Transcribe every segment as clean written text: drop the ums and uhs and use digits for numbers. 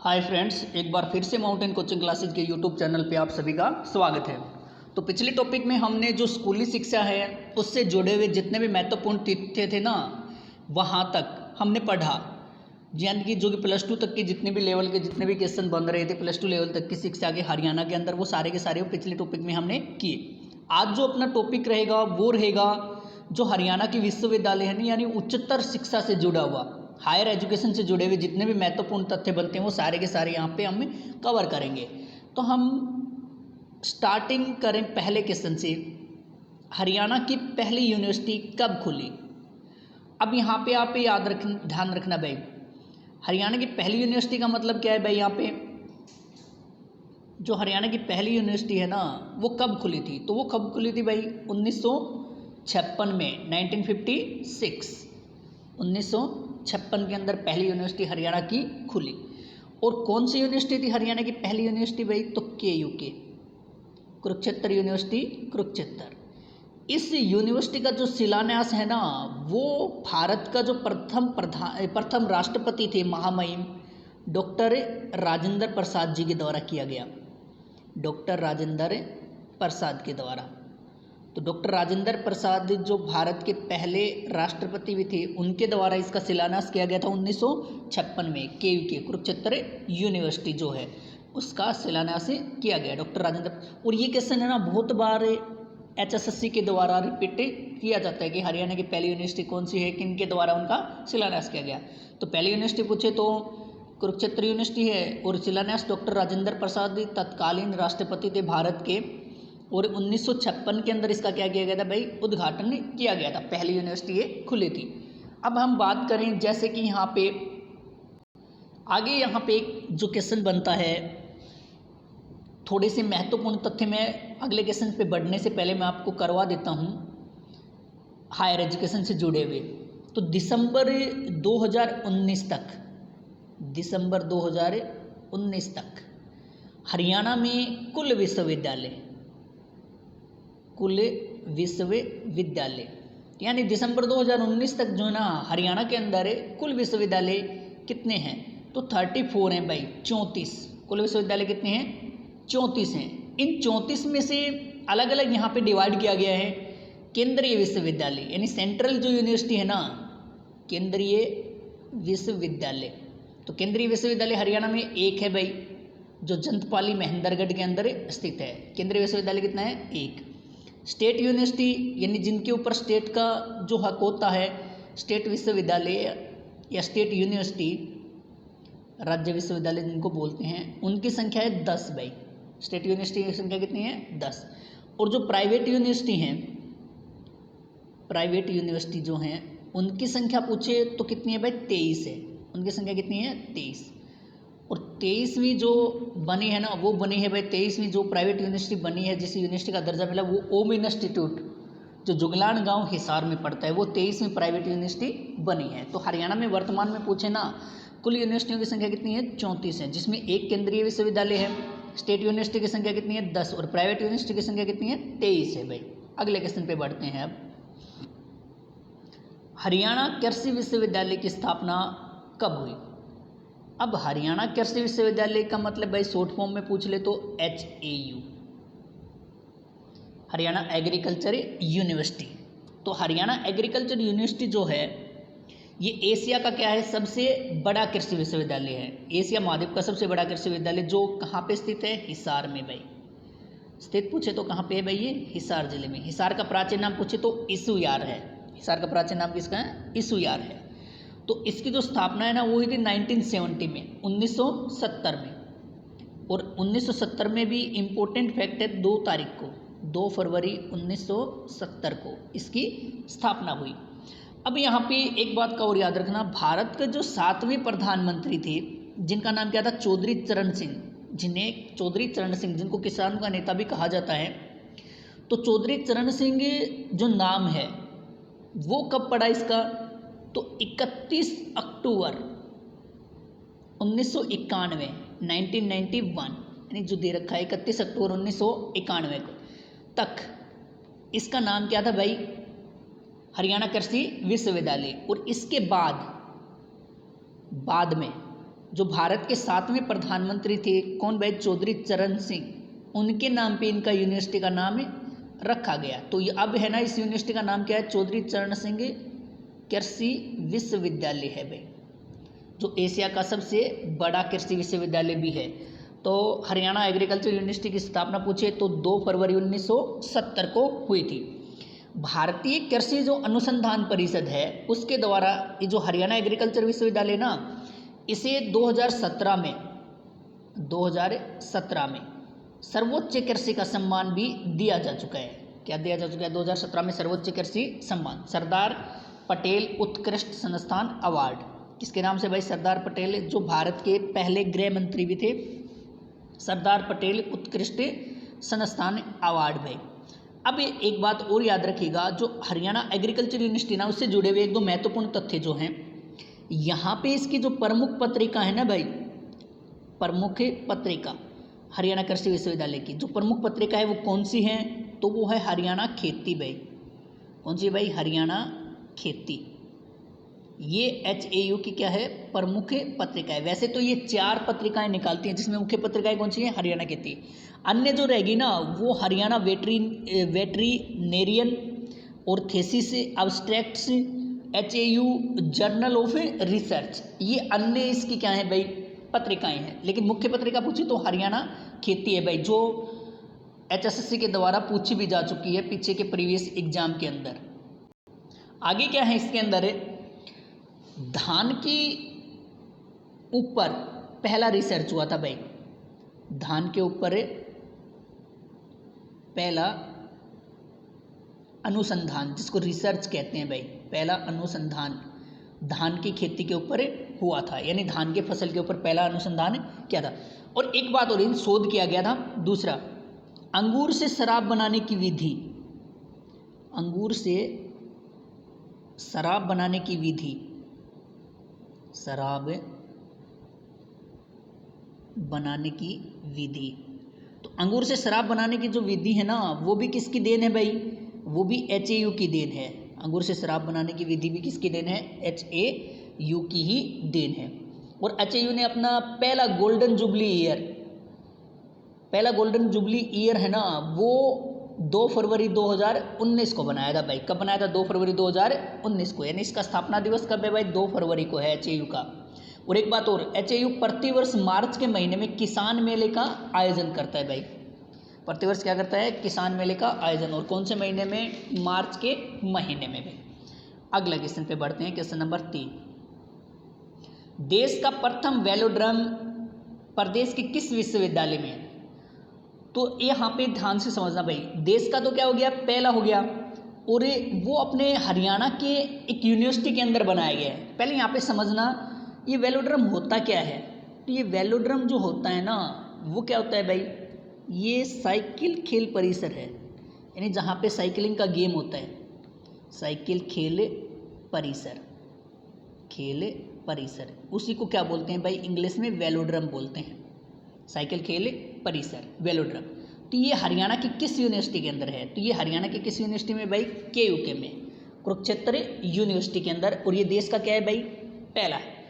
Hi friends, एक बार फिर से माउंटेन कोचिंग क्लासेज के यूट्यूब चैनल पे आप सभी का स्वागत है। तो पिछले टॉपिक में हमने जो स्कूली शिक्षा है उससे जुड़े हुए जितने भी महत्वपूर्ण तथ्य थे ना, वहाँ तक हमने पढ़ा। यानी कि जो कि +2 तक के जितने भी लेवल के जितने भी क्वेश्चन बन रहे थे +2 लेवल तक की शिक्षा के हरियाणा के अंदर, वो सारे के सारे पिछले टॉपिक में हमने किए। आज जो अपना टॉपिक रहेगा वो रहेगा जो हरियाणा की विश्वविद्यालय है ना, यानी उच्चतर शिक्षा से जुड़ा हुआ, हायर एजुकेशन से जुड़े हुए जितने भी महत्वपूर्ण तथ्य बनते हैं वो सारे के सारे यहाँ पे हम कवर करेंगे। तो हम स्टार्टिंग करें पहले क्वेश्चन से। हरियाणा की पहली यूनिवर्सिटी कब खुली? अब यहाँ पे आप ध्यान रखना भाई, हरियाणा की पहली यूनिवर्सिटी का मतलब क्या है भाई। यहाँ पे जो हरियाणा की पहली यूनिवर्सिटी है ना, वो कब खुली थी? तो वो कब खुली थी भाई? 1956 में, 1956 1956 के अंदर पहली यूनिवर्सिटी हरियाणा की खुली। और कौन सी यूनिवर्सिटी थी हरियाणा की पहली यूनिवर्सिटी भाई? तो KUK, कुरुक्षेत्र यूनिवर्सिटी, कुरुक्षेत्र। इस यूनिवर्सिटी का जो शिलान्यास है ना, वो भारत का जो प्रथम राष्ट्रपति थे महामहिम डॉक्टर राजेंद्र प्रसाद जी के द्वारा किया गया। डॉक्टर राजेंद्र प्रसाद के द्वारा। तो डॉक्टर राजेंद्र प्रसाद जो भारत के पहले राष्ट्रपति भी थे, उनके द्वारा इसका शिलान्यास किया गया था 1956 में। KUK, कुरुक्षेत्र यूनिवर्सिटी जो है उसका शिलान्यास किया गया डॉक्टर राजेंद्र। और ये क्वेश्चन है ना, बहुत बार HSSC के द्वारा रिपीट किया जाता है कि हरियाणा की पहली यूनिवर्सिटी कौन सी है, किन के द्वारा उनका शिलान्यास किया गया। तो पहली यूनिवर्सिटी पूछे तो कुरुक्षेत्र यूनिवर्सिटी है, और शिलान्यास डॉक्टर राजेंद्र प्रसाद तत्कालीन राष्ट्रपति थे भारत के। और 1956 के अंदर इसका क्या किया गया था भाई? उद्घाटन किया गया था। पहली यूनिवर्सिटी ये खुली थी। अब हम बात करें जैसे कि यहाँ पे आगे यहाँ पे एक जो क्वेश्चन बनता है, थोड़े से महत्वपूर्ण तथ्य में अगले क्वेश्चन पे बढ़ने से पहले मैं आपको करवा देता हूँ हायर एजुकेशन से जुड़े हुए। तो दिसंबर 2019 तक हरियाणा में कुल विश्वविद्यालय यानी दिसंबर 2019 तक जो है ना, हरियाणा के अंदर कुल विश्वविद्यालय कितने हैं? तो 34 हैं भाई, 34। कुल विश्वविद्यालय कितने हैं? 34 हैं। इन 34 में से अलग अलग यहाँ पे डिवाइड किया गया है। केंद्रीय विश्वविद्यालय यानी सेंट्रल जो यूनिवर्सिटी है ना, केंद्रीय विश्वविद्यालय। तो केंद्रीय विश्वविद्यालय हरियाणा में एक है भाई, जो जंतपाली महेंद्रगढ़ के अंदर स्थित है। केंद्रीय विश्वविद्यालय कितना है? एक। स्टेट यूनिवर्सिटी यानी जिनके ऊपर स्टेट का जो हक होता है, स्टेट विश्वविद्यालय या स्टेट यूनिवर्सिटी, राज्य विश्वविद्यालय जिनको बोलते हैं, उनकी संख्या है 10 भाई। स्टेट यूनिवर्सिटी की संख्या कितनी है? 10। और जो प्राइवेट यूनिवर्सिटी हैं, प्राइवेट यूनिवर्सिटी जो हैं, उनकी संख्या पूछे तो कितनी है भाई? 23 है। उनकी संख्या कितनी है? 23। और 23वीं जो बनी है ना, वो बनी है भाई 23वीं जो प्राइवेट यूनिवर्सिटी बनी है, जिस यूनिवर्सिटी का दर्जा मिला, वो ओम इंस्टीट्यूट जो जुगलान गांव हिसार में पड़ता है, वो 23वीं प्राइवेट यूनिवर्सिटी बनी है। तो हरियाणा में वर्तमान में पूछे ना, कुल यूनिवर्सिटियों की संख्या कितनी है? 34 है, जिसमें एक केंद्रीय विश्वविद्यालय है। स्टेट यूनिवर्सिटी की संख्या कितनी है? 10। और प्राइवेट यूनिवर्सिटी की संख्या कितनी है? 23 है भाई। अगले क्वेश्चन पे बढ़ते हैं। अब हरियाणा कृषि विश्वविद्यालय की स्थापना कब हुई? अब हरियाणा कृषि विश्वविद्यालय का मतलब भाई शॉर्ट फॉर्म में पूछ ले तो HAU, हरियाणा एग्रीकल्चर यूनिवर्सिटी। तो हरियाणा एग्रीकल्चर यूनिवर्सिटी जो है, ये एशिया का क्या है? सबसे बड़ा कृषि विश्वविद्यालय है। एशिया महाद्वीप का सबसे बड़ा कृषि विश्वविद्यालय, जो कहाँ पे स्थित है? हिसार में भाई स्थित। पूछे तो कहाँ पे है भाई? ये हिसार जिले में। हिसार का प्राचीन नाम पूछे तो इसुयार है। हिसार का प्राचीन नाम किसका है? इसुयार है। तो इसकी जो स्थापना है ना, वो हुई थी 1970 में, 1970 में। और 1970 में भी इम्पोर्टेंट फैक्ट है, 2 तारीख को, 2 फरवरी 1970 को इसकी स्थापना हुई। अब यहाँ पे एक बात का और याद रखना, भारत के जो 7वें प्रधानमंत्री थे, जिनका नाम क्या था? चौधरी चरण सिंह, जिनको किसानों का नेता भी कहा जाता है। तो चौधरी चरण सिंह जो नाम है वो कब पड़ा इसका? तो 31 अक्टूबर 1991, 1991 यानी जो दे रखा है 31 अक्टूबर 1991 तक इसका नाम क्या था भाई? हरियाणा कृषि विश्वविद्यालय। और इसके बाद में जो भारत के 7वें प्रधानमंत्री थे, कौन भाई, चौधरी चरण सिंह, उनके नाम पे इनका यूनिवर्सिटी का नाम रखा गया। तो ये अब है ना, इस यूनिवर्सिटी का नाम क्या है, चौधरी चरण सिंह कृषि विश्वविद्यालय है भाई, जो एशिया का सबसे बड़ा कृषि विश्वविद्यालय भी है। तो हरियाणा एग्रीकल्चर यूनिवर्सिटी की स्थापना पूछे तो 2 फरवरी 1970 को हुई थी। भारतीय कृषि जो अनुसंधान परिषद है उसके द्वारा ये जो हरियाणा एग्रीकल्चर विश्वविद्यालय ना, इसे 2017 में सर्वोच्च कृषि का सम्मान भी दिया जा चुका है। क्या दिया जा चुका है? 2017 में सर्वोच्च कृषि सम्मान, सरदार पटेल उत्कृष्ट संस्थान अवार्ड। किसके नाम से भाई? सरदार पटेल, जो भारत के पहले गृह मंत्री भी थे, सरदार पटेल उत्कृष्ट संस्थान अवार्ड भाई। अब एक बात और याद रखिएगा, जो हरियाणा एग्रीकल्चर यूनिवर्सिटी ना, उससे जुड़े हुए एक दो महत्वपूर्ण तथ्य जो हैं, यहाँ पे इसकी जो प्रमुख पत्रिका है ना भाई, प्रमुख पत्रिका हरियाणा कृषि विश्वविद्यालय की जो प्रमुख पत्रिका है वो कौन सी है? तो वो है हरियाणा खेती भाई। कौन सी भाई? हरियाणा खेती। ये HAU की क्या है? प्रमुख पत्रिका है। वैसे तो ये 4 पत्रिकाएं निकालती हैं, जिसमें मुख्य पत्रिकाएं कौन सी हैं? हरियाणा खेती। अन्य जो रहेगी ना, वो हरियाणा वेटरीनेरियन और thesis abstracts, HAU journal of research, ये अन्य इसकी क्या है भाई? पत्रिकाएं हैं। लेकिन मुख्य पत्रिका पूछी तो हरियाणा खेती है भाई, जो HSSC के द्वारा पूछी भी जा चुकी है पीछे के प्रीवियस एग्जाम के अंदर। आगे क्या है इसके अंदर? धान की ऊपर पहला रिसर्च हुआ था भाई, धान के ऊपर पहला अनुसंधान, जिसको रिसर्च कहते हैं भाई, पहला अनुसंधान धान की खेती के ऊपर हुआ था, यानी धान के फसल के ऊपर पहला अनुसंधान किया था। और एक बात और, इन शोध किया गया था। दूसरा, अंगूर से शराब बनाने की विधि, अंगूर से शराब बनाने की विधि, शराब बनाने की विधि। तो अंगूर से शराब बनाने की जो विधि है ना, वो भी किसकी देन है भाई? वो भी HAU की देन है। अंगूर से शराब बनाने की विधि भी किसकी देन है? HAU की ही देन है। और HAU ने अपना पहला गोल्डन जुबली ईयर है ना, वो 2 फरवरी 2019 को बनाया था भाई। कब बनाया था? 2 फरवरी 2019 को, यानी इसका स्थापना दिवस कब है भाई? 2 फरवरी को है HAU का। और एक बात और, HAU प्रतिवर्ष मार्च के महीने में किसान मेले का आयोजन करता है भाई। प्रतिवर्ष क्या करता है? किसान मेले का आयोजन। और कौन से महीने में? मार्च के महीने में भी। अगला क्वेश्चन पे बढ़ते हैं, क्वेश्चन नंबर 3। देश का प्रथम वेलोड्रम प्रदेश के किस विश्वविद्यालय में है? तो यहाँ पे ध्यान से समझना भाई, देश का तो क्या हो गया? पहला हो गया, और वो अपने हरियाणा के एक यूनिवर्सिटी के अंदर बनाया गया है। पहले यहाँ पे समझना ये वेलोड्रम होता क्या है। तो ये वेलोड्रम जो होता है ना, वो क्या होता है भाई? ये साइकिल खेल परिसर है, यानी जहाँ पे साइकिलिंग का गेम होता है, साइकिल खेल परिसर, उसी को क्या बोलते हैं भाई? इंग्लिश में वेलोड्रम बोलते हैं, साइकिल खेल परिसर, वेलोड्रम। तो ये हरियाणा की किस यूनिवर्सिटी के अंदर है? तो ये हरियाणा के किस यूनिवर्सिटी में भाई? KUK में, कुरुक्षेत्र यूनिवर्सिटी के अंदर। और ये देश का क्या है भाई? पहला है।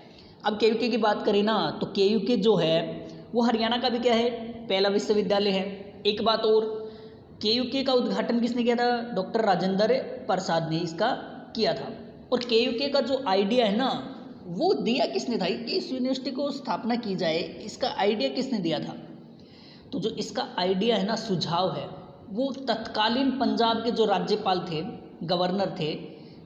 अब KUK की बात करें ना, तो KUK जो है वो हरियाणा का भी क्या है? पहला विश्वविद्यालय है। एक बात और, KUK का उद्घाटन किसने किया था? डॉक्टर राजेंद्र प्रसाद ने इसका किया था। और KUK का जो आइडिया है ना, वो दिया किसने था कि इस यूनिवर्सिटी को स्थापना की जाए? इसका आइडिया किसने दिया था? तो जो इसका आइडिया है ना, सुझाव है, वो तत्कालीन पंजाब के जो राज्यपाल थे, गवर्नर थे,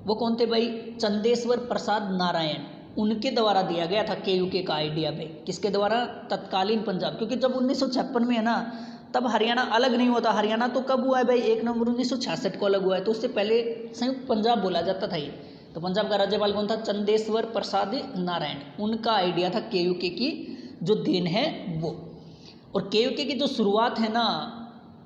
वो कौन थे भाई? चंदेश्वर प्रसाद नारायण, उनके द्वारा दिया गया था KUK का आइडिया भाई। किसके द्वारा? तत्कालीन पंजाब। क्योंकि जब 1956 में है ना, तब हरियाणा अलग नहीं होता। हरियाणा तो कब हुआ है भाई? 1 नवंबर 1966 को अलग हुआ है। तो उससे पहले संयुक्त पंजाब बोला जाता था ये। तो पंजाब का राज्यपाल कौन था? चंदेश्वर प्रसाद नारायण, उनका आइडिया था KUK की जो देन है वो। और KUK की जो शुरुआत है ना,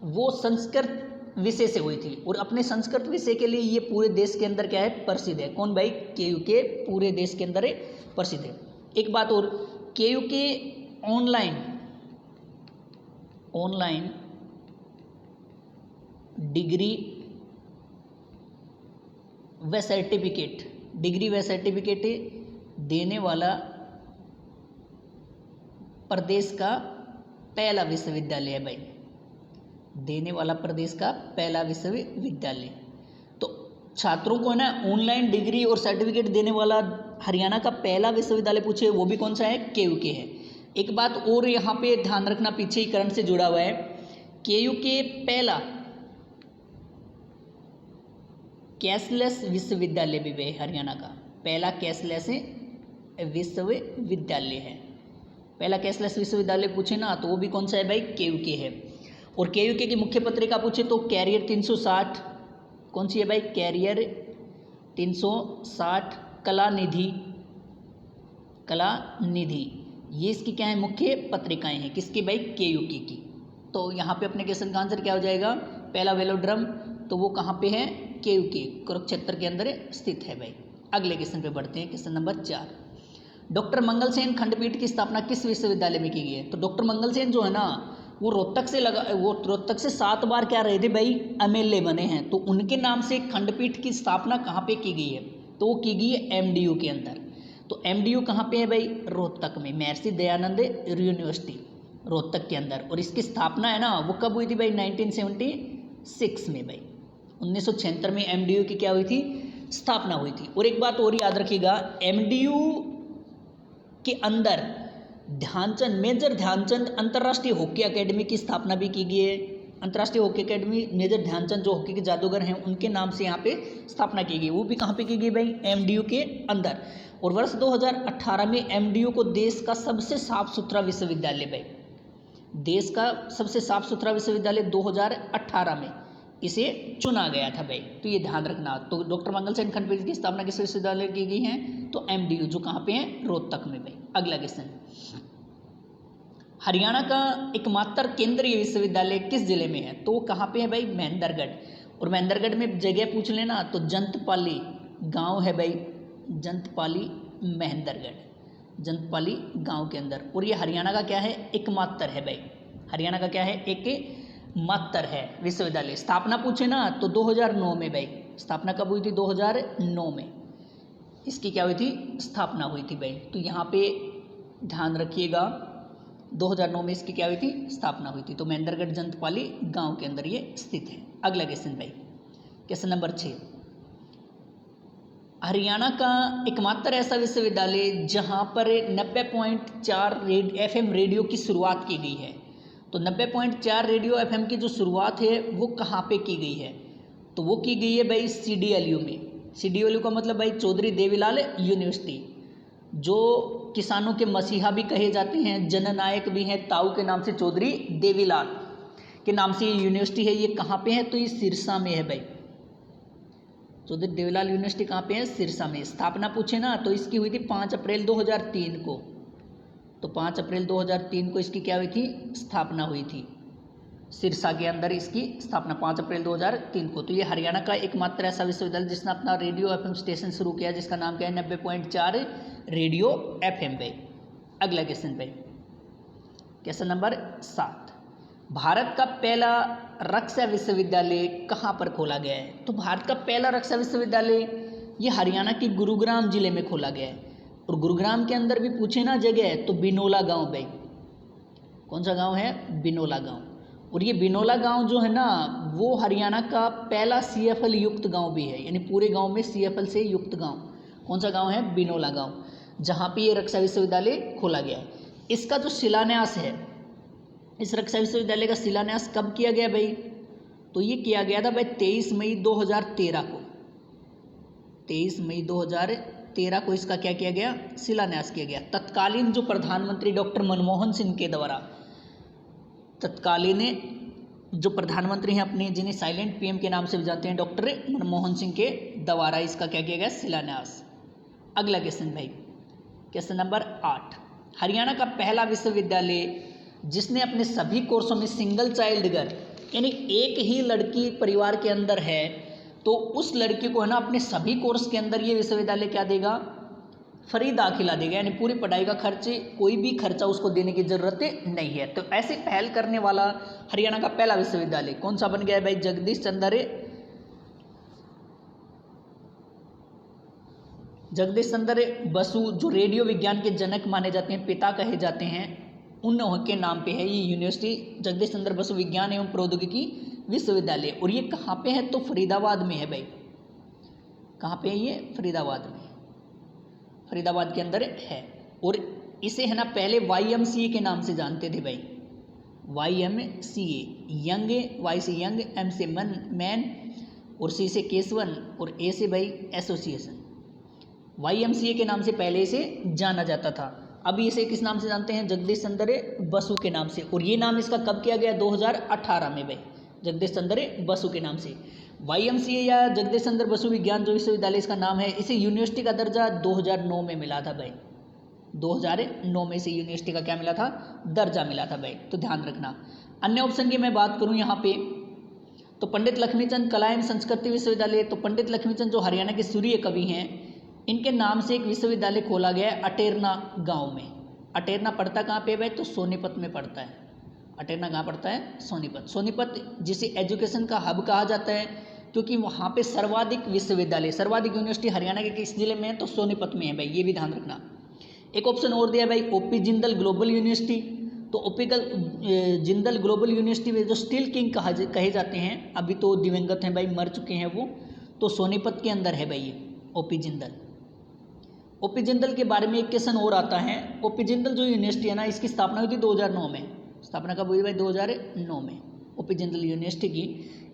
वो संस्कृत विषय से हुई थी, और अपने संस्कृत विषय के लिए ये पूरे देश के अंदर क्या है? प्रसिद्ध है। कौन भाई? KUK पूरे देश के अंदर प्रसिद्ध है। एक बात और, KUK ऑनलाइन डिग्री व सर्टिफिकेट देने वाला प्रदेश का पहला विश्वविद्यालय है भाई, देने वाला प्रदेश का पहला विश्वविद्यालय। तो छात्रों को ना ऑनलाइन डिग्री और सर्टिफिकेट देने वाला हरियाणा का पहला विश्वविद्यालय पूछे वो भी कौन सा है, KUK है। एक बात और यहाँ पे ध्यान रखना, पीछे ही करंट से जुड़ा हुआ है, KUK पहला कैशलेस विश्वविद्यालय भी है हरियाणा का, पहला कैशलेस विश्वविद्यालय है। पहला कैशलेस विश्वविद्यालय पूछे ना तो वो भी कौन सा है भाई, KUK है। और KUK की मुख्य पत्रिका पूछे तो कैरियर 360, कौन सी है भाई, कैरियर 360, कलानिधि, ये इसकी क्या है, मुख्य पत्रिकाएं हैं, किसकी भाई, KUK की। तो यहाँ पे अपने क्वेश्चन का आंसर क्या हो जाएगा, पहला वेलोड्रम, तो वो कहाँ पे है, KUK कुरुक्षेत्र के अंदर स्थित है भाई। अगले क्वेश्चन पे बढ़ते हैं, क्वेश्चन नंबर 4। डॉक्टर मंगल सेन खंडपीठ की स्थापना किस विश्वविद्यालय में की गई है। तो डॉक्टर मंगल सेन जो है ना वो रोहतक से 7 बार क्या रहे थे भाई, MLA बने हैं। तो उनके नाम से खंडपीठ की स्थापना कहाँ पे की गई है, तो वो की गई है MDU के अंदर। तो MDU कहाँ पे है भाई, रोहतक में, महर्षि दयानंद यूनिवर्सिटी रोहतक के अंदर। और इसकी स्थापना है ना वो कब हुई थी भाई, 1976 में भाई, 1976 में MDU की क्या हुई थी, स्थापना हुई थी। और एक बात और याद रखिएगा, MDU के अंदर मेजर ध्यानचंद अंतर्राष्ट्रीय हॉकी अकेडमी की स्थापना भी की गई है। अंतर्राष्ट्रीय हॉकी अकेडमी मेजर ध्यानचंद जो हॉकी के जादूगर हैं उनके नाम से यहाँ पे स्थापना की गई, वो भी कहाँ पे की गई भाई, MDU के अंदर। और वर्ष 2018 में MDU को देश का सबसे साफ सुथरा विश्वविद्यालय भाई, देश का सबसे साफ सुथरा विश्वविद्यालय 2018 में इसे चुना गया था भाई। तो ये ध्यान रखना। तो डॉक्टर मंगल सेन खंडपीठ की स्थापना किस विश्वविद्यालय की गई है, तो MDU जो कहाँ पे है, रोहतक में भाई। अगला क्वेश्चन, हरियाणा का एकमात्र केंद्रीय विश्वविद्यालय किस जिले में है, तो वो कहाँ पे है भाई, महेंद्रगढ़। और महेंद्रगढ़ में जगह पूछ लेना तो जंतपाली गांव है भाई, जंतपाली महेंद्रगढ़, जंतपाली गांव के अंदर। और ये हरियाणा का क्या है, एकमात्र है भाई, हरियाणा का क्या है, एक मात्र है विश्वविद्यालय। स्थापना पूछे ना तो 2009 में भाई, स्थापना कब हुई थी, 2009 में इसकी क्या हुई थी, स्थापना हुई थी भाई। तो यहाँ पे ध्यान रखिएगा, 2009 में इसकी क्या हुई थी, स्थापना हुई थी। तो महेंद्रगढ़ जंतपाली गांव के अंदर ये स्थित है। अगला क्वेश्चन भाई, क्वेश्चन नंबर 6, हरियाणा का एकमात्र ऐसा विश्वविद्यालय जहां पर 90.4 FM रेडियो की शुरुआत की गई है। तो 90.4 रेडियो FM की जो शुरुआत है वो कहाँ पे की गई है, तो वो की गई है भाई CDLU में। CDLU का मतलब भाई चौधरी देवीलाल यूनिवर्सिटी, जो किसानों के मसीहा भी कहे जाते हैं, जननायक भी हैं, ताऊ के नाम से चौधरी देवीलाल के नाम से ये यूनिवर्सिटी है। ये कहाँ पे है, तो ये सिरसा में है भाई, चौधरी देवीलाल यूनिवर्सिटी कहाँ पे है, सिरसा में। स्थापना पूछे ना तो इसकी हुई थी 5 अप्रैल 2003 को। तो 5 अप्रैल 2003 को इसकी क्या हुई थी, स्थापना हुई थी, सिरसा के अंदर इसकी स्थापना 5 अप्रैल 2003 को। तो ये हरियाणा का एकमात्र ऐसा विश्वविद्यालय जिसने अपना रेडियो FM स्टेशन शुरू किया, जिसका नाम क्या है, 90.4 रेडियो FM भाई। अगला क्वेश्चन भाई, क्वेश्चन नंबर 7, भारत का पहला रक्षा विश्वविद्यालय कहाँ पर खोला गया है। तो भारत का पहला रक्षा विश्वविद्यालय ये हरियाणा के गुरुग्राम जिले में खोला गया है। और गुरुग्राम के अंदर भी पूछे ना जगह तो बिनोला गांव भाई, कौन सा गांव है, बिनोला गांव। और ये बिनोला गांव जो है ना वो हरियाणा का पहला CFL युक्त गांव भी है, यानी पूरे गांव में CFL से युक्त गांव कौन सा गांव है, बिनोला गांव, जहां पे ये रक्षा विश्वविद्यालय खोला गया है। इसका जो शिलान्यास है, इस रक्षा विश्वविद्यालय का शिलान्यास कब किया गया भाई, तो ये किया गया था भाई 23 मई 2013 को। 23 मई 2013 को इसका क्या किया गया, शिलान्यास किया गया। तत्कालीन जो प्रधानमंत्री डॉक्टर मनमोहन सिंह के द्वारा, तत्कालीन जो प्रधानमंत्री हैं अपने, जिन्हें साइलेंट PM के नाम से भी जानते हैं, डॉक्टर मनमोहन सिंह के द्वारा इसका क्या किया गया, शिलान्यास। अगला क्वेश्चन भाई, क्वेश्चन नंबर 8, हरियाणा का पहला विश्वविद्यालय जिसने अपने सभी कोर्सों में सिंगल चाइल्ड गर्ल, यानी एक ही लड़की परिवार के अंदर है तो उस लड़की को है ना अपने सभी कोर्स के अंदर ये विश्वविद्यालय क्या देगा, फ्री दाखिला देगा, यानी पूरी पढ़ाई का खर्च, कोई भी खर्चा उसको देने की जरूरत नहीं है। तो ऐसे पहल करने वाला हरियाणा का पहला विश्वविद्यालय कौन सा बन गया है भाई, जगदीश चंद्र बसु, जो रेडियो विज्ञान के जनक माने जाते हैं, पिता कहे जाते हैं, उनके नाम पे है ये यूनिवर्सिटी, जगदीश चंद्र बसु विज्ञान एवं प्रौद्योगिकी विश्वविद्यालय। और ये कहाँ पे है? तो फरीदाबाद में है भाई। कहाँ पे है ये? फरीदाबाद में, फरीदाबाद के अंदर है। और इसे है ना पहले YMCA के नाम से जानते थे भाई, YMCA, यंग, Y से यंग, M से मैन, और C से केसवन, और A से भाई एसोसिएशन। YMCA के नाम से पहले इसे जाना जाता था। अभी इसे किस नाम से जानते हैं? जगदीश चंद्र बसु के नाम से। और ये नाम इसका कब किया गया? 2018 में भाई, जगदीश चंद्र बसु के नाम से। YMCA या जगदीश चंद्र बसु विज्ञान जो विश्वविद्यालय इसका नाम है, इसे यूनिवर्सिटी का दर्जा 2009 में मिला था भाई। 2009 में से यूनिवर्सिटी का क्या मिला था? दर्जा मिला था भाई, तो ध्यान रखना। अन्य ऑप्शन की मैं बात करूं यहाँ पे, तो पंडित लक्ष्मीचंद कला एवं संस्कृति विश्वविद्यालय, तो पंडित लक्ष्मीचंद जो हरियाणा के सूर्य कवि हैं, इनके नाम से एक विश्वविद्यालय खोला गया है अटेरना गांव में। अटेरना पड़ता कहाँ पे भाई? तो सोनीपत में पड़ता है। अटेरना कहाँ पड़ता है? सोनीपत। सोनीपत जिसे एजुकेशन का हब कहा जाता है, क्योंकि वहाँ पे सर्वाधिक विश्वविद्यालय, सर्वाधिक यूनिवर्सिटी हरियाणा के किस जिले में है? तो सोनीपत में है भाई, ये भी ध्यान रखना। एक ऑप्शन और दिया भाई, OP जिंदल ग्लोबल यूनिवर्सिटी। तो OP जिंदल ग्लोबल यूनिवर्सिटी में जो स्टील किंग कहे जाते हैं, अभी तो दिवंगत हैं भाई, मर चुके हैं वो, तो सोनीपत के अंदर है भाई ये OP जिंदल। OP जिंदल के बारे में एक क्वेश्चन और आता है। OP जिंदल जो यूनिवर्सिटी है ना, इसकी स्थापना हुई थी 2009 में। स्थापना कब हुई भाई? 2009 में OP जिंदल यूनिवर्सिटी की।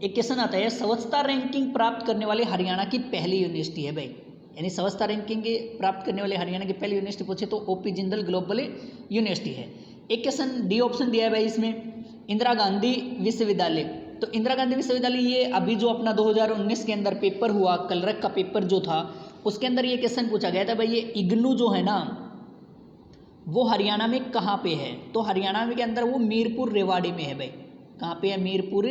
एक क्वेश्चन आता है, स्वच्छता रैंकिंग प्राप्त करने वाले हरियाणा की पहली यूनिवर्सिटी है भाई, यानी स्वच्छता रैंकिंग प्राप्त करने वाले हरियाणा की पहली यूनिवर्सिटी पूछे तो OP जिंदल ग्लोबल यूनिवर्सिटी है। एक क्वेश्चन डी ऑप्शन दिया है भाई इसमें, इंदिरा गांधी विश्वविद्यालय। तो इंदिरा गांधी विश्वविद्यालय ये अभी जो अपना 2019 के अंदर पेपर हुआ, कलरक का पेपर जो था, उसके अंदर ये क्वेश्चन पूछा गया था भाई, ये इग्नू जो है ना, वो हरियाणा में कहाँ पे है? तो हरियाणा में के अंदर वो मीरपुर रेवाड़ी में है भाई। कहाँ पे है? मीरपुर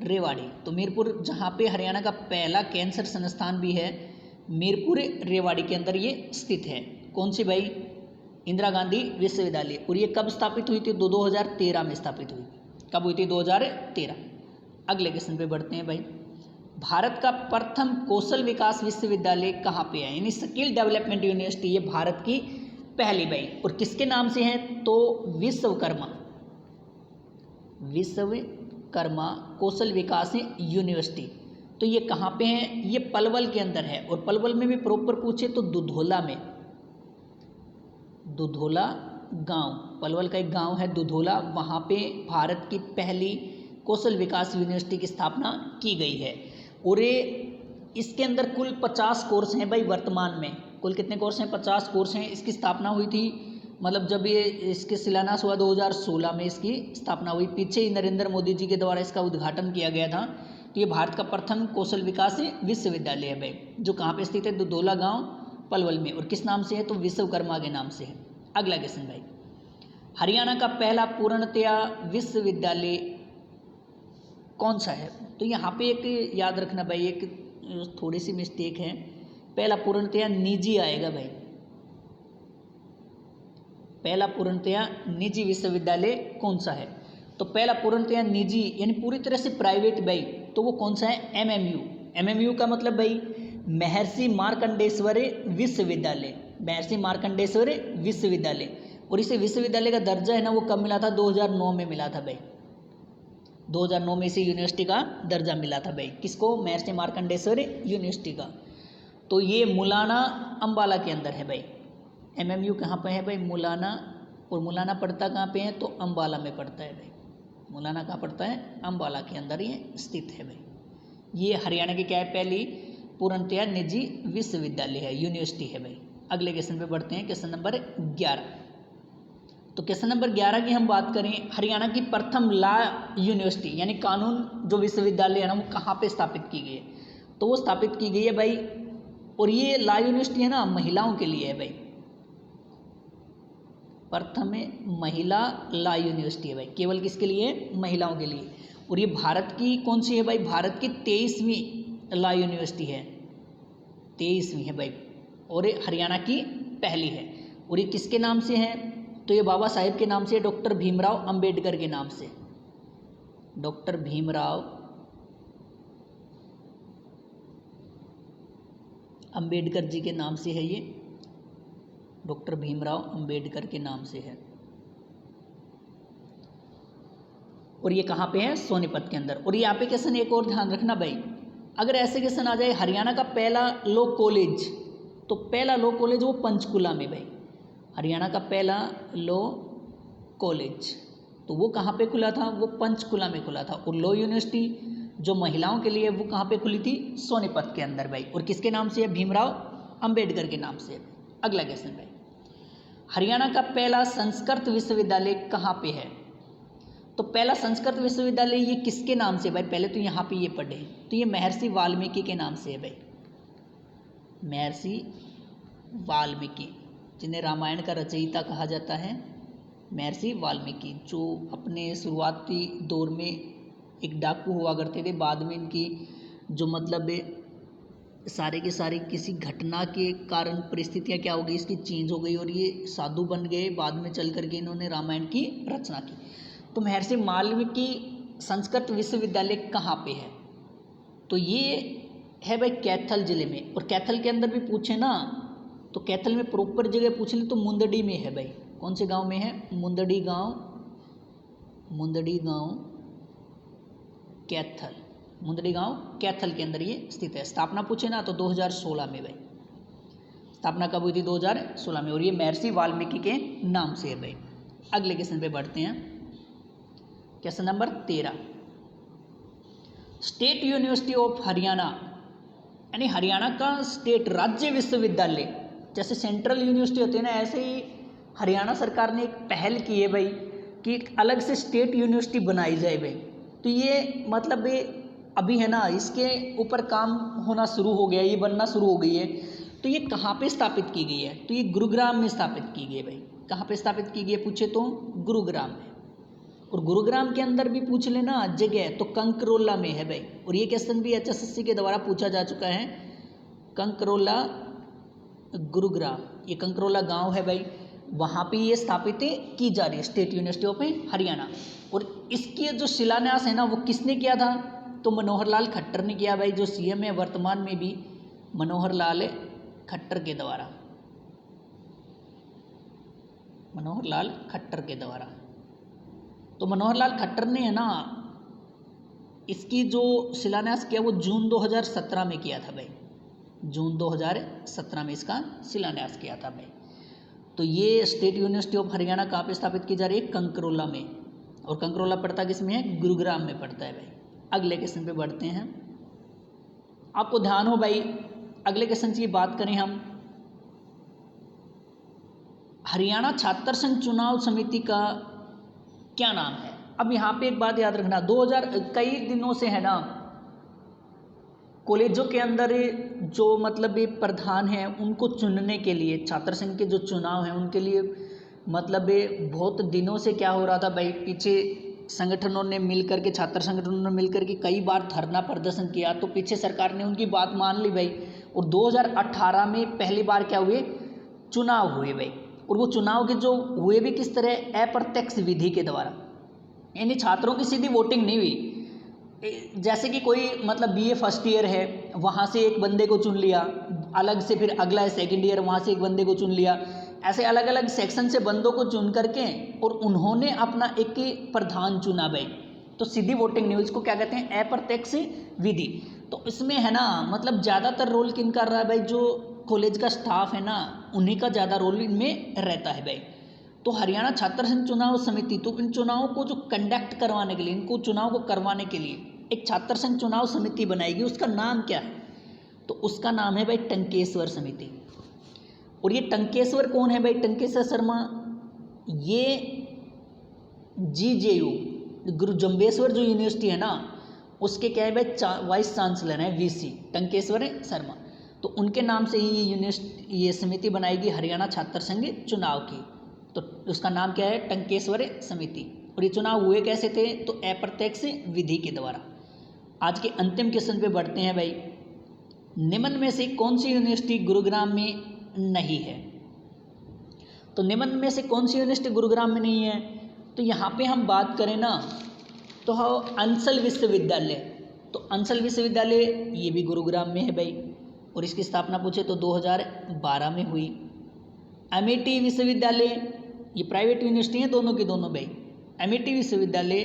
रेवाड़ी। तो मीरपुर जहाँ पे हरियाणा का पहला कैंसर संस्थान भी है, मीरपुर रेवाड़ी के अंदर ये स्थित है। कौन सी भाई? इंदिरा गांधी विश्वविद्यालय। और ये कब स्थापित हुई थी? 2013 में स्थापित हुई। कब हुई थी? 2013। अगले क्वेश्चन पे बढ़ते हैं भाई। भारत का प्रथम कौशल विकास विश्वविद्यालय कहाँ पे है? यानी स्किल डेवलपमेंट यूनिवर्सिटी, ये भारत की पहली भाई, और किसके नाम से है? तो विश्वकर्मा, विश्वकर्मा कौशल विकास यूनिवर्सिटी। तो ये कहाँ पे है? ये पलवल के अंदर है। और पलवल में भी प्रॉपर पूछे तो दुधोला में, दुधोला गांव, पलवल का एक गांव है दुधोला, वहाँ पे भारत की पहली कौशल विकास यूनिवर्सिटी की स्थापना की गई है। और ये इसके अंदर कुल 50 कोर्स हैं भाई वर्तमान में। कुल कितने कोर्स हैं? 50 कोर्स हैं। इसकी स्थापना हुई थी, मतलब जब ये इसके शिलान्यास हुआ 2016 में इसकी स्थापना हुई। पीछे ही नरेंद्र मोदी जी के द्वारा इसका उद्घाटन किया गया था। तो ये भारत का प्रथम कौशल विकास विश्वविद्यालय है भाई, जो कहाँ पे स्थित है? दुधोला गांव, पलवल में। और किस नाम से है? तो विश्वकर्मा के नाम से है। अगला क्वेश्चन भाई, हरियाणा का पहला पूर्णतया विश्वविद्यालय कौन सा है? तो यहाँ पे एक याद रखना भाई, एक थोड़ी सी मिस्टेक है, पहला पूर्णतया निजी आएगा भाई। पहला पूर्णतया निजी विश्वविद्यालय कौन सा है? तो पहला पूर्णतया निजी यानी पूरी तरह से प्राइवेट भाई, तो वो कौन सा है? MMU। MMU का मतलब भाई महर्षि मार्कंडेश्वर विश्वविद्यालय, महर्षि मार्कंडेश्वर विश्वविद्यालय। और इसे विश्वविद्यालय का दर्जा है ना, वो कब मिला था? 2009 में मिला था भाई। 2009 में इसे यूनिवर्सिटी का दर्जा मिला था भाई। किसको? महर्षि मार्कंडेश्वर यूनिवर्सिटी का। तो ये मुलाना अम्बाला के अंदर है भाई। MMU कहाँ पे है भाई? मुलाना। और मुलाना पड़ता कहाँ पे है? तो अम्बाला में पड़ता है भाई। मुलाना कहाँ पड़ता है? अम्बाला के अंदर ये स्थित है भाई। ये हरियाणा की क्या है? पहली पूर्णतया निजी विश्वविद्यालय है, यूनिवर्सिटी है भाई। अगले क्वेश्चन पे बढ़ते हैं, क्वेश्चन नंबर 11। तो क्वेश्चन नंबर 11 की हम बात करें, हरियाणा की प्रथम लॉ यूनिवर्सिटी यानी कानून जो विश्वविद्यालय है ना, वो कहाँ पे स्थापित की गई है? तो वो स्थापित की गई है भाई, और ये लॉ यूनिवर्सिटी है ना, महिलाओं के लिए है भाई। प्रथम महिला लॉ यूनिवर्सिटी है भाई, केवल किसके लिए? महिलाओं के लिए। और ये भारत की कौन सी है भाई? भारत की 23वीं लॉ यूनिवर्सिटी है, 23वीं है भाई। और ये हरियाणा की पहली है। और ये किसके नाम से है? तो ये बाबा साहेब के नाम से, डॉक्टर भीमराव अंबेडकर के नाम से, डॉक्टर भीमराव अंबेडकर जी के नाम से है ये, डॉक्टर भीमराव अंबेडकर के नाम से है। और ये कहाँ पे है, सोनीपत के अंदर। और यहाँ पे क्वेश्चन एक और ध्यान रखना भाई, अगर ऐसे क्वेश्चन आ जाए हरियाणा का पहला लॉ कॉलेज, तो पहला लॉ कॉलेज वो पंचकुला में भाई, हरियाणा का पहला लॉ कॉलेज तो वो कहाँ पे खुला था, वो पंचकुला में खुला था। और लॉ यूनिवर्सिटी जो महिलाओं के लिए वो कहाँ पे खुली थी, सोनीपत के अंदर भाई। और किसके नाम से है, भीमराव अंबेडकर के नाम से। अगला क्वेश्चन भाई, हरियाणा का पहला संस्कृत विश्वविद्यालय कहाँ पे है, तो पहला संस्कृत विश्वविद्यालय ये किसके नाम से भाई, पहले तो यहाँ पे ये पढ़े, तो ये महर्षि वाल्मीकि के नाम से है भाई, महर्षि वाल्मीकि, जिन्हें रामायण का रचयिता कहा जाता है, महर्षि वाल्मीकि, जो अपने शुरुआती दौर में एक डाकू हुआ करते थे। बाद में इनकी जो मतलब सारे के सारे किसी घटना के कारण परिस्थितियाँ क्या हो गई, इसकी चेंज हो गई और ये साधु बन गए। बाद में चल करके इन्होंने रामायण की रचना की। तो महर्षि वाल्मीकि संस्कृत विश्वविद्यालय कहाँ पे है, तो ये है भाई कैथल जिले में। और कैथल के अंदर भी पूछे ना, तो कैथल में प्रॉपर जगह पूछ ले तो मुंदड़ी में है भाई। कौन से गांव में है, मुंदड़ी गांव, मुंदड़ी गांव कैथल, मुंदड़ी गांव कैथल के अंदर ये स्थित है। स्थापना पूछे ना तो 2016 में भाई, स्थापना कब हुई थी, 2016 में। और ये महर्षि वाल्मीकि के नाम से है भाई। अगले क्वेश्चन पे बढ़ते हैं, question number 13, state university of Haryana, यानी हरियाणा का स्टेट राज्य विश्वविद्यालय, जैसे सेंट्रल यूनिवर्सिटी होती है ना, ऐसे ही हरियाणा सरकार ने एक पहल की है भाई कि एक अलग से स्टेट यूनिवर्सिटी बनाई जाए भाई। तो ये मतलब ये अभी है ना, इसके ऊपर काम होना शुरू हो गया, ये बनना शुरू हो गई है। तो ये कहाँ पे स्थापित की गई है, तो ये गुरुग्राम में स्थापित की गई है भाई। कहाँ पे स्थापित की गई है पूछे तो गुरुग्राम में। और गुरुग्राम के अंदर भी पूछ लेना जगह तो कंकरोला में है भाई। और ये क्वेश्चन भी HSSC के द्वारा पूछा जा चुका है, कंकरोला गुरुग्राम, ये कंकरोला गांव है भाई, वहाँ पे ये स्थापित की जा रही है स्टेट यूनिवर्सिटी ऑफ हरियाणा। और इसकी जो शिलान्यास है ना वो किसने किया था, तो मनोहर लाल खट्टर ने किया भाई, जो CM है वर्तमान में भी, मनोहर लाल खट्टर के द्वारा, मनोहर लाल खट्टर के द्वारा। तो मनोहर लाल खट्टर ने है ना इसकी जो शिलान्यास किया वो जून 2017 में किया था भाई, जून 2017 में इसका शिलान्यास किया था भाई। तो ये स्टेट यूनिवर्सिटी ऑफ हरियाणा कहाँ पे स्थापित की जा रही है, कंकरोला में। और कंकरोला पड़ता किस में है, गुरुग्राम में पड़ता है भाई। अगले क्वेश्चन पे बढ़ते हैं, आपको ध्यान हो भाई, अगले क्वेश्चन की बात करें हम, हरियाणा छात्र संघ चुनाव समिति का क्या नाम है। अब यहाँ पे एक बात याद रखना, 2000 कई दिनों से है ना कॉलेजों के अंदर जो मतलब ये प्रधान हैं उनको चुनने के लिए, छात्र संघ के जो चुनाव हैं उनके लिए मतलब ये बहुत दिनों से क्या हो रहा था भाई, पीछे संगठनों ने मिलकर के, छात्र संगठनों ने मिलकर के कई बार धरना प्रदर्शन किया। तो पीछे सरकार ने उनकी बात मान ली भाई। और 2018 में पहली बार क्या हुए, चुनाव हुए भाई। और वो चुनाव के जो हुए भी किस तरह, अप्रत्यक्ष विधि के द्वारा, यानी छात्रों की सीधी वोटिंग नहीं हुई। जैसे कि कोई मतलब BA फर्स्ट ईयर है, वहाँ से एक बंदे को चुन लिया, अलग से फिर अगला है सेकेंड ईयर, वहाँ से एक बंदे को चुन लिया, ऐसे अलग अलग सेक्शन से बंदों को चुन करके और उन्होंने अपना एक प्रधान चुना भाई। तो सीधी वोटिंग नहीं हुई, इसको क्या कहते हैं, अप्रत्यक्ष विधि। तो इसमें है ना मतलब ज़्यादातर रोल किन कर रहा है भाई, जो कॉलेज का स्टाफ है ना उन्हीं का ज़्यादा रोल इनमें रहता है भाई। तो हरियाणा छात्र संघ चुनाव समिति, तो इन चुनावों को जो कंडक्ट करवाने के लिए, इनको चुनाव को करवाने के लिए एक छात्र संघ चुनाव समिति बनाएगी। उसका नाम क्या है, तो उसका नाम है भाई टंकेश्वर समिति। और ये टंकेश्वर कौन है भाई, टंकेश्वर शर्मा, ये GJU गुरु जम्बेश्वर जो यूनिवर्सिटी है ना उसके क्या है भाई वाइस चांसलर है VC टंकेश्वर शर्मा। तो उनके नाम से ही ये यूनिवर्सिटी, ये समिति बनाएगी हरियाणा छात्र संघ चुनाव की। तो उसका नाम क्या है, टंकेश्वर समिति। और ये चुनाव हुए कैसे थे, तो अप्रत्यक्ष विधि के द्वारा। आज के अंतिम क्वेश्चन पे बढ़ते हैं भाई, निम्न में से कौन सी यूनिवर्सिटी गुरुग्राम में नहीं है। तो निम्न में से कौन सी यूनिवर्सिटी गुरुग्राम में नहीं है, तो यहाँ पे हम बात करें ना तो अंसल विश्वविद्यालय, तो अंसल विश्वविद्यालय ये भी गुरुग्राम में है भाई। और इसकी स्थापना पूछे तो 2012 में हुई। अमेठी विश्वविद्यालय, ये प्राइवेट यूनिवर्सिटी है दोनों की दोनों भाई। अमेठी विश्वविद्यालय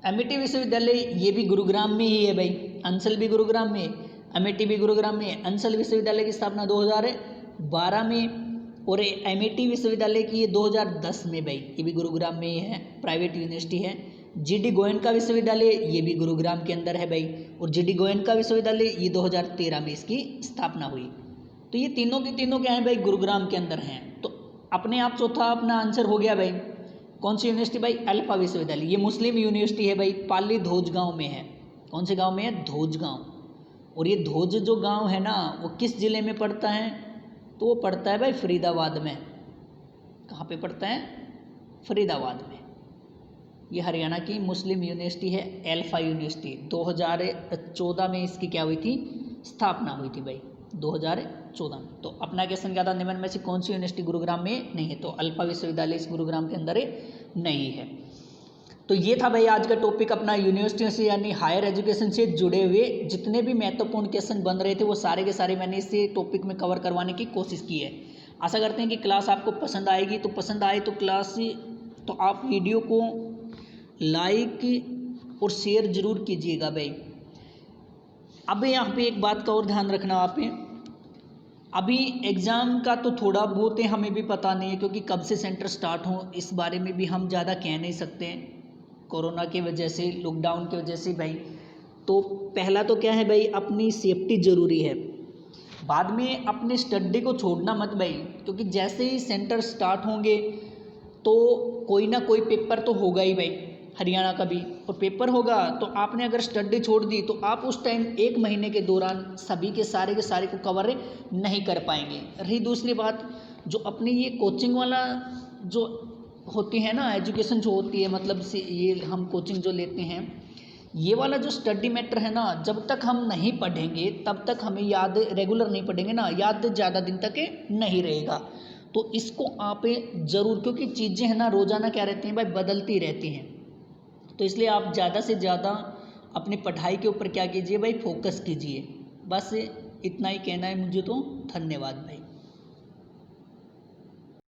अमेठी विश्वविद्यालय ये भी गुरुग्राम में ही है भाई, अंसल भी गुरुग्राम में, अमेठी भी गुरुग्राम में। अंसल विश्वविद्यालय की स्थापना 2012 में और अमेठी विश्वविद्यालय की ये 2010 में भाई, ये भी गुरुग्राम में ही है, प्राइवेट यूनिवर्सिटी है। जीडी गोयनका विश्वविद्यालय ये भी गुरुग्राम के अंदर है भाई, और जीडी गोयनका विश्वविद्यालय ये 2013 में इसकी स्थापना हुई। तो ये तीनों के तीनों क्या हैं भाई, गुरुग्राम के अंदर हैं। तो अपने आप चौथा अपना आंसर हो गया भाई। कौन सी यूनिवर्सिटी भाई, अल्फा विश्वविद्यालय, ये मुस्लिम यूनिवर्सिटी है भाई, पाली धोज गाँव में है। कौन से गाँव में है, धोज गाँव। और ये धोज जो गाँव है ना वो किस जिले में पड़ता है, तो वो पड़ता है भाई फरीदाबाद में। कहाँ पे पड़ता है, फरीदाबाद में। ये हरियाणा की मुस्लिम यूनिवर्सिटी है, अल्फा यूनिवर्सिटी। 2014 में इसकी क्या हुई थी, स्थापना हुई थी भाई, 2014 में। तो अपना क्वेश्चन क्या था, निम्न में से कौन सी यूनिवर्सिटी गुरुग्राम में नहीं है, तो अल्फा विश्वविद्यालय इस गुरुग्राम के अंदर नहीं है। तो ये था भाई आज का टॉपिक अपना, यूनिवर्सिटियों से यानी हायर एजुकेशन से जुड़े हुए जितने भी महत्वपूर्ण क्वेश्चन बन रहे थे वो सारे के सारे मैंने इस टॉपिक में कवर करवाने की कोशिश की है। आशा करते हैं कि क्लास आपको पसंद आएगी। तो पसंद आए तो क्लास तो आप वीडियो को लाइक और शेयर जरूर कीजिएगा भाई। अब यहाँ पे एक बात का और ध्यान रखना आप, अभी एग्ज़ाम का तो थोड़ा बहुत हमें भी पता नहीं है, क्योंकि कब से सेंटर स्टार्ट हो इस बारे में भी हम ज़्यादा कह नहीं सकते हैं, कोरोना की वजह से, लॉकडाउन की वजह से भाई। तो पहला तो क्या है भाई, अपनी सेफ्टी ज़रूरी है। बाद में अपने स्टडी को छोड़ना मत भाई, क्योंकि जैसे ही सेंटर स्टार्ट होंगे तो कोई ना कोई पेपर तो होगा ही भाई, हरियाणा का भी, और पेपर होगा तो आपने अगर स्टडी छोड़ दी तो आप उस टाइम 1 महीने के दौरान सभी के सारे को कवर नहीं कर पाएंगे। रही दूसरी बात, जो अपनी ये कोचिंग वाला जो होती है ना, एजुकेशन जो होती है, मतलब से ये हम कोचिंग जो लेते हैं, ये वाला जो स्टडी मैटर है ना, जब तक हम नहीं पढ़ेंगे तब तक हमें याद, रेगुलर नहीं पढ़ेंगे ना, याद ज़्यादा दिन तक नहीं रहेगा। तो इसको आप ज़रूर, क्योंकि चीज़ें हैं ना रोज़ाना क्या रहती हैं भाई, बदलती रहती हैं। तो इसलिए आप ज़्यादा से ज़्यादा अपनी पढ़ाई के ऊपर क्या कीजिए भाई, फोकस कीजिए। बस इतना ही कहना है मुझे, तो धन्यवाद भाई।